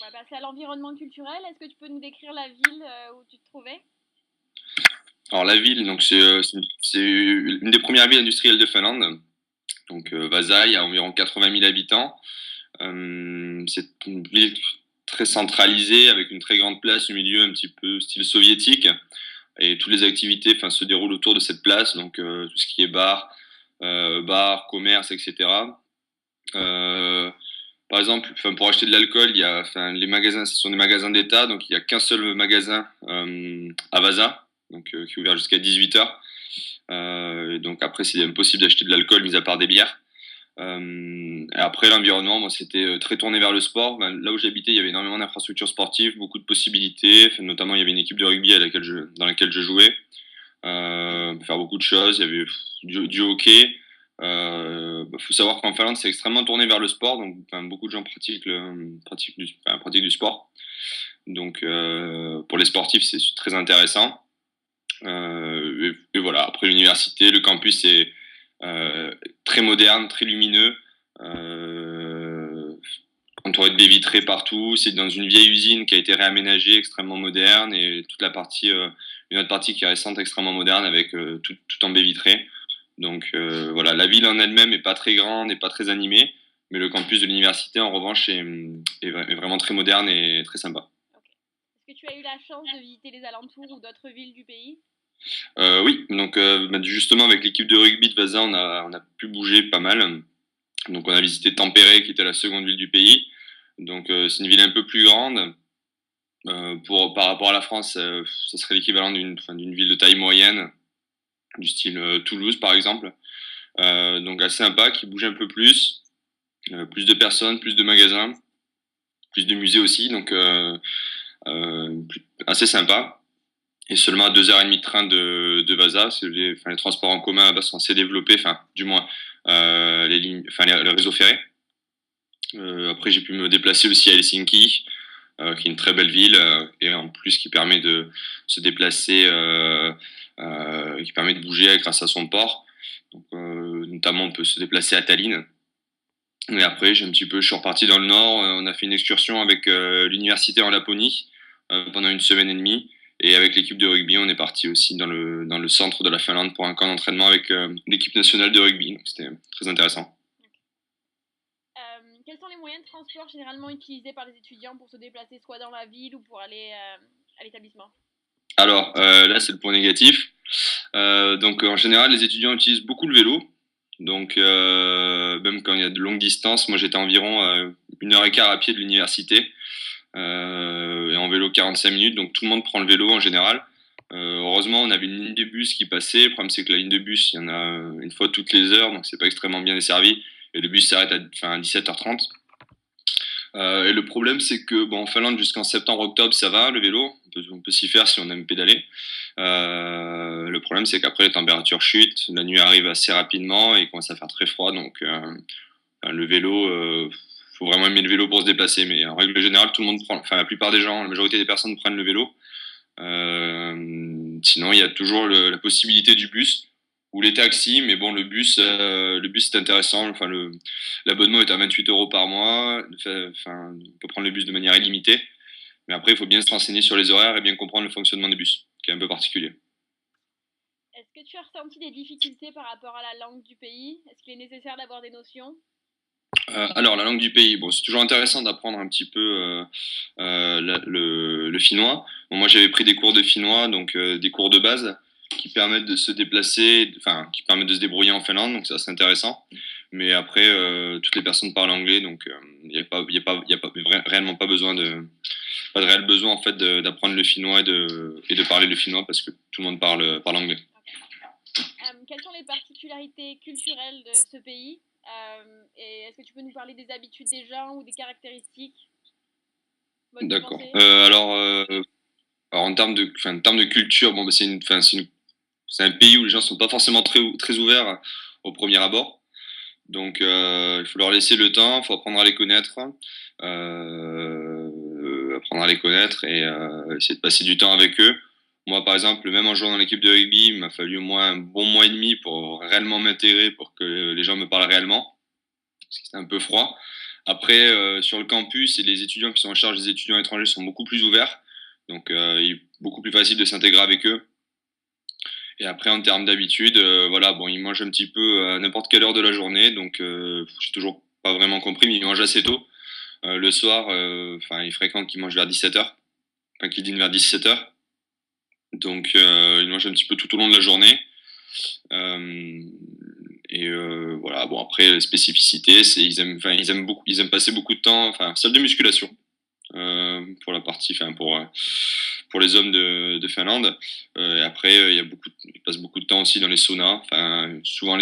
On va passer à l'environnement culturel. Est-ce que tu peux nous décrire la ville où tu te trouvais? Alors la ville, donc c'est une des premières villes industrielles de Finlande. Donc Vasa, il y a environ 80 000 habitants. C'est une ville très centralisée avec une très grande place au milieu, un petit peu style soviétique. Et toutes les activités, enfin, se déroulent autour de cette place. Donc tout ce qui est bar, commerce, etc. Euh, Par exemple, enfin, pour acheter de l'alcool, il y a, enfin, les magasins, ce sont des magasins d'État, donc il n'y a qu'un seul magasin à Vasa, donc qui est ouvert jusqu'à 18 h. Donc après, c'est impossible d'acheter de l'alcool, mis à part des bières. Et après, l'environnement, moi, c'était très tourné vers le sport. Ben, là où j'habitais, il y avait énormément d'infrastructures sportives, beaucoup de possibilités. Enfin, notamment, il y avait une équipe de rugby dans laquelle je jouais. On peut faire beaucoup de choses. Il y avait du hockey. Faut savoir qu'en Finlande, c'est extrêmement tourné vers le sport. Donc, enfin, beaucoup de gens pratiquent du sport. Donc, pour les sportifs, c'est très intéressant. Et voilà. Après l'université, le campus est très moderne, très lumineux, entouré de baies vitrées partout. C'est dans une vieille usine qui a été réaménagée, extrêmement moderne, et toute la partie, une autre partie qui est récente, extrêmement moderne, avec tout en baies vitrées. Donc voilà, la ville en elle-même est pas très grande, n'est pas très animée, mais le campus de l'université, en revanche, est vraiment très moderne et très sympa. Ok. Est-ce que tu as eu la chance de visiter les alentours ou d'autres villes du pays? Oui, donc justement avec l'équipe de rugby de Vasa, on a pu bouger pas mal. Donc on a visité Tampere, qui était la seconde ville du pays. Donc c'est une ville un peu plus grande. Par rapport à la France, ça serait l'équivalent d'une ville de taille moyenne, du style Toulouse par exemple. Donc assez sympa, qui bouge un peu plus. Plus de personnes, plus de magasins, plus de musées aussi. Donc assez sympa. Et seulement à 2 h 30 de train de Vasa, les transports en commun là-bas sont assez développés, enfin du moins le réseau ferré. Après, j'ai pu me déplacer aussi à Helsinki, qui est une très belle ville, et en plus qui permet de se déplacer, qui permet de bouger grâce à son port. Donc, notamment, on peut se déplacer à Tallinn. Et après, je suis reparti dans le nord. On a fait une excursion avec l'université en Laponie pendant une semaine et demie. Et avec l'équipe de rugby, on est parti aussi dans le centre de la Finlande pour un camp d'entraînement avec l'équipe nationale de rugby. Donc, c'était très intéressant. Quels sont les moyens de transport généralement utilisés par les étudiants pour se déplacer soit dans la ville ou pour aller à l'établissement? Alors là, c'est le point négatif. Donc en général, les étudiants utilisent beaucoup le vélo. Donc même quand il y a de longues distances, moi j'étais environ 1 h 15 à pied de l'université, et en vélo 45 minutes. Donc tout le monde prend le vélo en général. Heureusement, on avait une ligne de bus qui passait. Le problème, c'est que la ligne de bus, il y en a une fois toutes les heures, donc c'est pas extrêmement bien desservi. Et le bus s'arrête à 17 h 30. Et le problème, c'est que bon, en Finlande, jusqu'en septembre-octobre, ça va, le vélo. On peut s'y faire si on aime pédaler. Le problème, c'est qu'après, les températures chutent, la nuit arrive assez rapidement et il commence à faire très froid. Donc, le vélo, faut vraiment aimer le vélo pour se déplacer. Mais en règle générale, tout le monde prend, enfin, la plupart des gens, la majorité des personnes prennent le vélo. Sinon, il y a toujours la possibilité du bus ou les taxis, mais bon, le bus c'est intéressant. Enfin, l'abonnement est à 28 € par mois. Enfin, on peut prendre le bus de manière illimitée, mais après, il faut bien se renseigner sur les horaires et bien comprendre le fonctionnement des bus, qui est un peu particulier. Est-ce que tu as ressenti des difficultés par rapport à la langue du pays? Est-ce qu'il est nécessaire d'avoir des notions? Alors, la langue du pays, bon, c'est toujours intéressant d'apprendre un petit peu le finnois. Bon, moi, j'avais pris des cours de finnois, donc des cours de base qui permettent de se déplacer, enfin, qui permettent de se débrouiller en Finlande, donc ça, c'est intéressant. Mais après, toutes les personnes parlent anglais, donc il n'y a pas, réellement pas de réel besoin en fait d'apprendre le finnois et de parler le finnois parce que tout le monde parle anglais. Quelles sont les particularités culturelles de ce pays? Et est-ce que tu peux nous parler des habitudes des gens ou des caractéristiques, mode de D'accord. pensée? Alors en termes de culture, bon, bah, c'est un pays où les gens sont pas forcément très ouverts au premier abord. Donc, il faut leur laisser le temps, il faut apprendre à les connaître et essayer de passer du temps avec eux. Moi, par exemple, même en jouant dans l'équipe de rugby, il m'a fallu au moins un bon mois et demi pour réellement m'intégrer, pour que les gens me parlent réellement, parce que c'était un peu froid. Après, sur le campus, et les étudiants qui sont en charge des étudiants étrangers sont beaucoup plus ouverts. Donc, il est beaucoup plus facile de s'intégrer avec eux. Et après, en termes d'habitude, voilà, bon, ils mangent un petit peu à n'importe quelle heure de la journée. Donc, j'ai toujours pas vraiment compris, mais ils mangent assez tôt. Le soir, enfin, il est fréquent qu'ils mangent vers 17h. Enfin, qu'ils dînent vers 17h. Donc, ils mangent un petit peu tout au long de la journée. Euh, voilà, bon, après, la spécificité, c'est ils aiment passer beaucoup de temps, enfin, salle de musculation. Pour la partie, enfin pour les hommes de Finlande. Et après, ils passent beaucoup de temps aussi dans les saunas. Enfin, souvent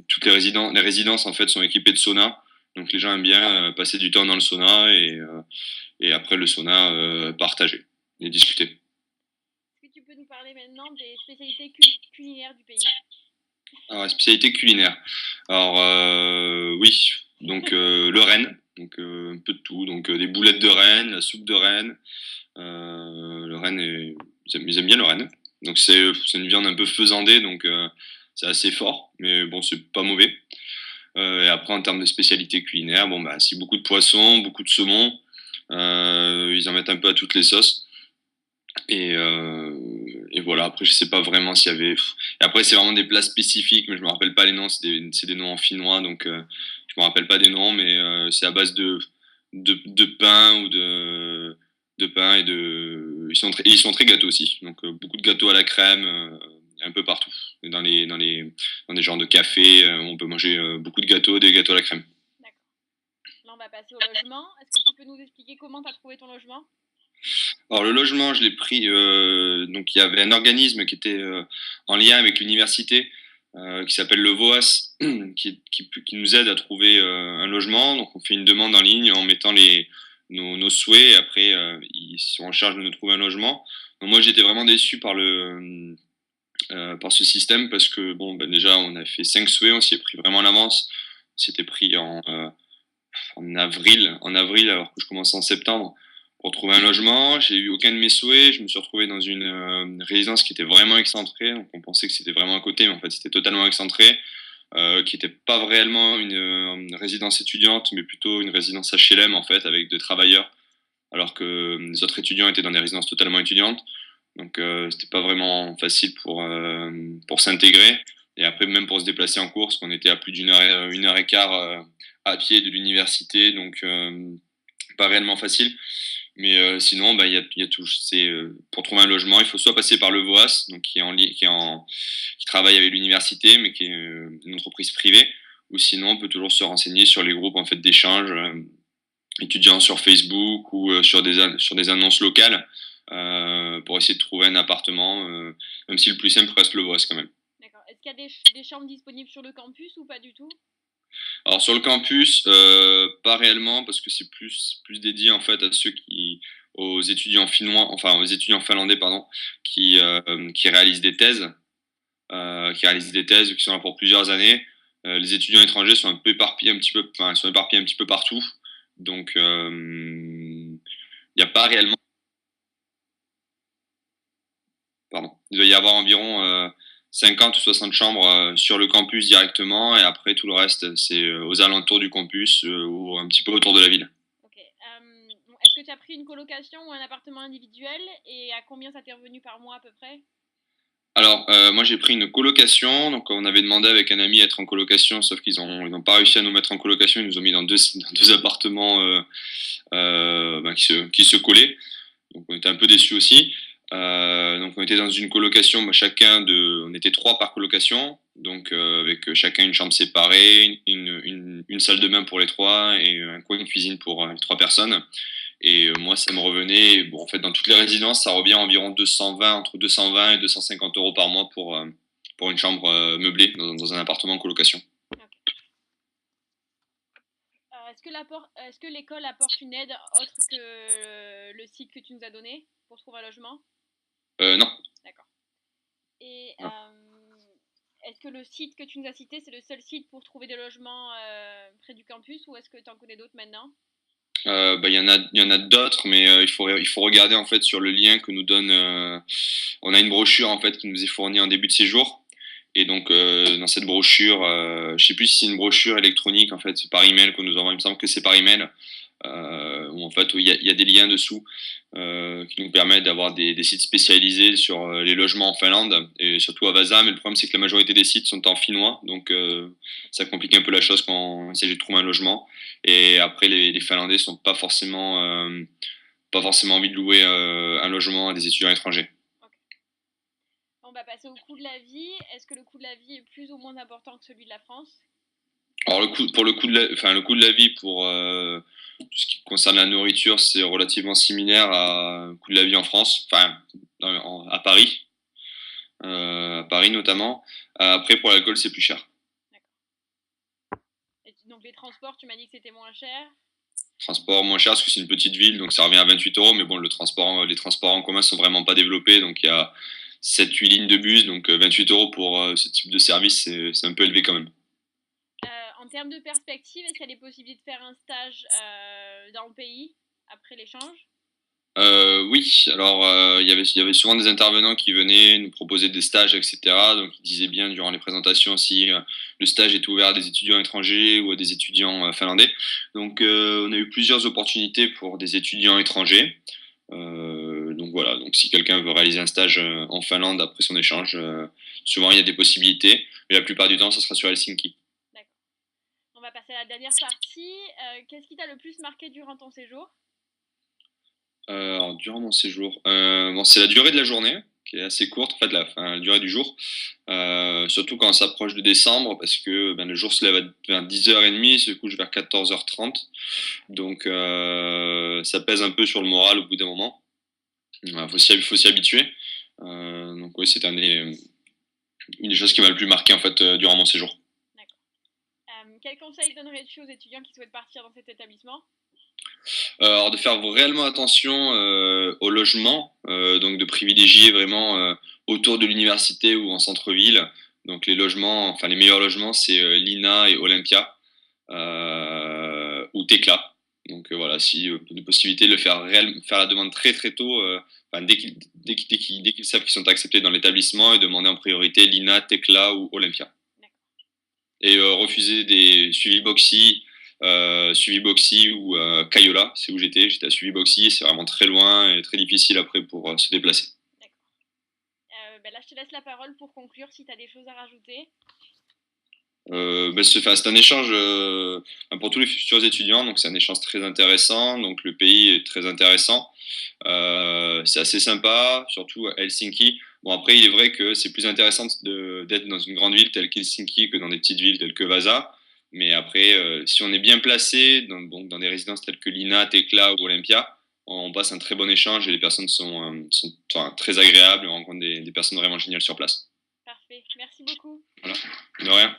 toutes les résidences en fait sont équipées de saunas. Donc les gens aiment bien passer du temps dans le sauna et après le sauna partager et discuter. Est-ce que tu peux nous parler maintenant des spécialités culinaires du pays? Alors la spécialité culinaire. Alors oui, donc le renne. Donc un peu de tout. Donc des boulettes de renne, la soupe de renne. Le renne, ils aiment bien le renne. Donc c'est une viande un peu faisandée, donc c'est assez fort, mais bon, c'est pas mauvais. Et après, en termes de spécialité culinaire, bon, bah, c'est beaucoup de poissons, beaucoup de saumon. Ils en mettent un peu à toutes les sauces. Et voilà, après, je sais pas vraiment s'il y avait. Et après, c'est vraiment des plats spécifiques, mais je me rappelle pas les noms, c'est des noms en finnois, donc je me rappelle pas des noms, mais c'est à base de pain ou de pain et de. Ils sont très gâteaux aussi, donc beaucoup de gâteaux à la crème, un peu partout. Et dans des genres de café, on peut manger beaucoup de gâteaux, des gâteaux à la crème. D'accord. Là, on va passer au logement. Est-ce que tu peux nous expliquer comment tu as trouvé ton logement? Alors le logement, je l'ai pris. Donc il y avait un organisme qui était en lien avec l'université qui s'appelle le VOAS, qui nous aide à trouver un logement. Donc on fait une demande en ligne en mettant nos souhaits. Et après, ils sont en charge de nous trouver un logement. Donc moi j'étais vraiment déçu par ce système parce que bon, ben, déjà on a fait 5 souhaits, on s'y est pris vraiment à l'avance. C'était pris en avril alors que je commence en septembre pour trouver un logement. J'ai eu aucun de mes souhaits. Je me suis retrouvé dans une résidence qui était vraiment excentrée. Donc on pensait que c'était vraiment à côté, mais en fait c'était totalement excentré. Qui n'était pas réellement une résidence étudiante, mais plutôt une résidence HLM en fait, avec des travailleurs, alors que les autres étudiants étaient dans des résidences totalement étudiantes. Donc c'était pas vraiment facile pour s'intégrer. Et après, même pour se déplacer en cours, parce qu'on était à plus une heure et quart à pied de l'université, donc pas réellement facile. Mais sinon, bah, il y a tout. Pour trouver un logement, il faut soit passer par le VOAS, donc qui travaille avec l'université, mais qui est une entreprise privée, ou sinon, on peut toujours se renseigner sur les groupes en fait d'échange étudiants sur Facebook ou sur des annonces locales pour essayer de trouver un appartement, même si le plus simple reste le VOAS quand même. D'accord. Est-ce qu'il y a des chambres disponibles sur le campus ou pas du tout? Alors sur le campus, pas réellement parce que c'est plus dédié en fait à aux étudiants finnois, enfin aux étudiants finlandais pardon, qui réalisent des thèses, qui sont là pour plusieurs années. Les étudiants étrangers sont un peu éparpillés un petit peu, enfin, ils sont éparpillés un petit peu partout, donc il n'y a pas réellement, pardon, il doit y avoir environ 50 ou 60 chambres sur le campus directement et après tout le reste c'est aux alentours du campus ou un petit peu autour de la ville. Ok. Est-ce que tu as pris une colocation ou un appartement individuel et à combien ça t'est revenu par mois à peu près? Alors moi j'ai pris une colocation, donc on avait demandé avec un ami à être en colocation, sauf ils ont pas réussi à nous mettre en colocation, ils nous ont mis dans deux appartements ben, qui se collaient, donc on était un peu déçus aussi. Donc on était dans une colocation, on était 3 par colocation, donc avec chacun une chambre séparée, une salle de bain pour les 3 et un coin de cuisine pour les 3 personnes. Et moi ça me revenait, bon en fait dans toutes les résidences ça revient à environ 220, entre 220 et 250 euros par mois pour une chambre meublée dans un appartement en colocation. Ok. Est-ce que l'école apporte une aide autre que le site que tu nous as donné pour trouver un logement? Non. D'accord. Et Non. est-ce que le site que tu nous as cité, c'est le seul site pour trouver des logements près du campus ou est-ce que tu en connais d'autres maintenant? Bah, il y en a d'autres, mais il faut regarder en fait sur le lien que nous donne. On a une brochure en fait qui nous est fournie en début de séjour Et donc, dans cette brochure, je ne sais plus si c'est une brochure électronique, en fait, c'est par email que nous avons, il me semble que c'est par email, où en fait, il y a des liens dessous qui nous permettent d'avoir des sites spécialisés sur les logements en Finlande, et surtout à Vasa, mais le problème, c'est que la majorité des sites sont en finnois, donc ça complique un peu la chose quand on essaie de trouver un logement. Et après, les Finlandais sont pas forcément envie de louer un logement à des étudiants étrangers. Ok. On va passer au coût de la vie. Est-ce que le coût de la vie est plus ou moins important que celui de la France? Alors pour le coût de la vie pour tout ce qui concerne la nourriture, c'est relativement similaire au coût de la vie en France, enfin à Paris notamment. Après pour l'alcool c'est plus cher. D'accord. Et donc les transports, tu m'as dit que c'était moins cher. Transport moins cher parce que c'est une petite ville, donc ça revient à 28 euros. Mais bon, les transports en commun sont vraiment pas développés, donc il y a 7-8 lignes de bus, donc 28 euros pour ce type de service, c'est un peu élevé quand même. En termes de perspective, est-ce qu'il y a des possibilités de faire un stage dans le pays après l'échange? Oui, alors il y avait souvent des intervenants qui venaient nous proposer des stages, etc. Donc ils disaient bien durant les présentations si le stage est ouvert à des étudiants étrangers ou à des étudiants finlandais. Donc on a eu plusieurs opportunités pour des étudiants étrangers. Donc voilà, donc si quelqu'un veut réaliser un stage en Finlande après son échange, souvent il y a des possibilités, mais la plupart du temps ça sera sur Helsinki. D'accord. On va passer à la dernière partie. Qu'est-ce qui t'a le plus marqué durant ton séjour? Alors, durant mon séjour, bon, c'est la durée de la journée qui est assez courte, en fait, la durée du jour. Surtout quand on s'approche de décembre, parce que ben, le jour se lève vers 10h30, se couche vers 14h30. Donc, ça pèse un peu sur le moral au bout d'un moment. Il faut s'y habituer. Donc, oui, c'est une des choses qui m'a le plus marqué, en fait, durant mon séjour. D'accord. Quel conseil donnerais-tu aux étudiants qui souhaitent partir dans cet établissement? Alors de faire réellement attention au logement, donc de privilégier vraiment autour de l'université ou en centre-ville. Donc les logements, enfin les meilleurs logements, c'est l'INA et Olympia ou Tecla. Donc voilà, si de possibilité de le faire la demande très très tôt, enfin, dès qu'ils savent qu'ils sont acceptés dans l'établissement et demander en priorité l'INA, Tecla ou Olympia. Et refuser des suivi Boxy ou Kayola, c'est où j'étais. J'étais à suivi Boxy, c'est vraiment très loin et très difficile après pour se déplacer. D'accord. Ben là, je te laisse la parole pour conclure si tu as des choses à rajouter. C'est un échange pour tous les futurs étudiants, donc c'est un échange très intéressant. Donc le pays est très intéressant, c'est assez sympa, surtout à Helsinki. Bon après, il est vrai que c'est plus intéressant d'être dans une grande ville telle qu'Helsinki que dans des petites villes telles que Vasa. Mais après, si on est bien placé dans des résidences telles que Lina, Tekla ou Olympia, on passe un très bon échange et les personnes sont enfin, très agréables et on rencontre des personnes vraiment géniales sur place. Parfait, merci beaucoup. Voilà, de rien.